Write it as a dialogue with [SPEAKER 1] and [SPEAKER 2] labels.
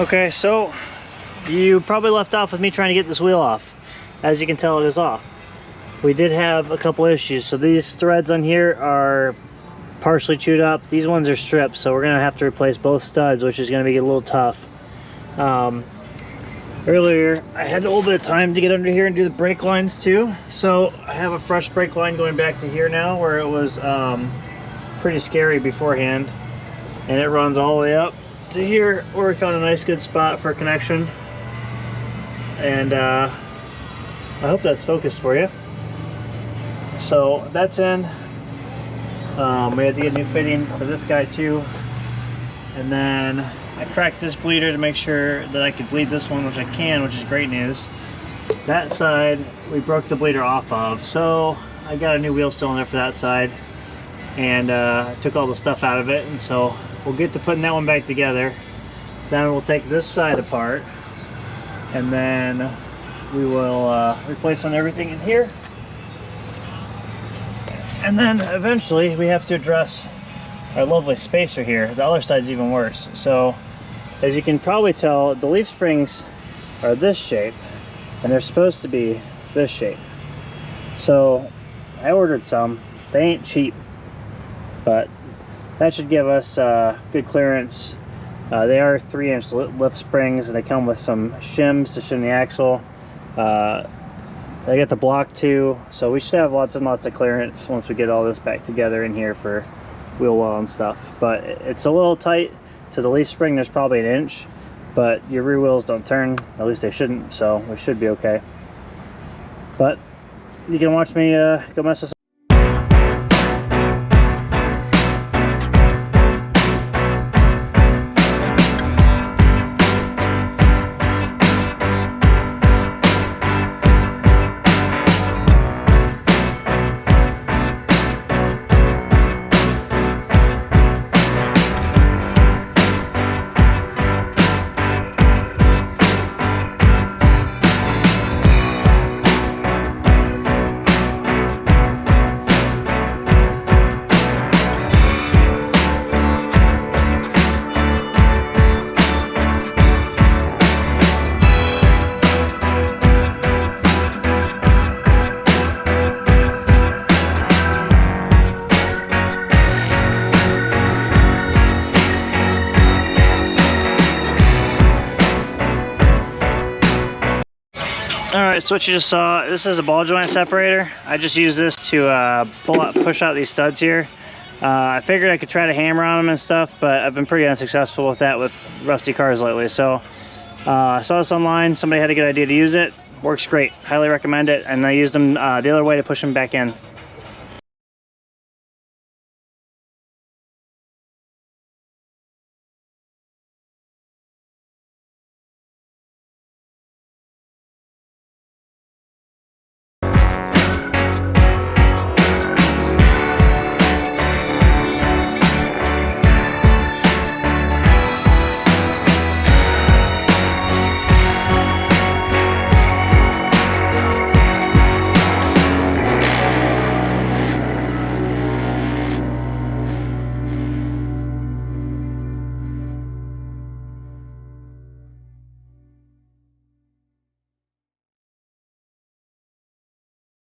[SPEAKER 1] Okay, so you probably left off with me trying to get this wheel off. As you can tell, it is off. We did have a couple issues. So these threads on here are partially chewed up. These ones are stripped, so we're gonna have to replace both studs, which is gonna be a little tough. Earlier, I had a little bit of time to get under here and do the brake lines too. So I have a fresh brake line going back to here now, where it was pretty scary beforehand. And it runs all the way up to here, where we found a nice good spot for a connection. And I hope that's focused for you. So that's in. We had to get a new fitting for this guy too. And then I cracked this bleeder to make sure that I could bleed this one, which I can, which is great news. That side, we broke the bleeder off of. So I got a new wheel cylinder for that side. And took all the stuff out of it. And so we'll get to putting that one back together. Then we'll take this side apart. And then we will replace on everything in here. And then eventually we have to address our lovely spacer here. The other side's even worse. So as you can probably tell, the leaf springs are this shape and they're supposed to be this shape. So I ordered some. They ain't cheap, but that should give us good clearance. They are 3-inch lift springs, and they come with some shims to shim the axle. They get the block too, so we should have lots and lots of clearance once we get all this back together in here for wheel well and stuff. But it's a little tight to the leaf spring. There's probably 1 inch, but your rear wheels don't turn, at least they shouldn't, so we should be okay. But you can watch me go mess with some. Alright, so what you just saw, this is a ball joint separator. I just use this to push out these studs here. I figured I could try to hammer on them and stuff, but I've been pretty unsuccessful with that with rusty cars lately. So I saw this online, somebody had a good idea to use it. Works great, highly recommend it. And I used them the other way to push them back in.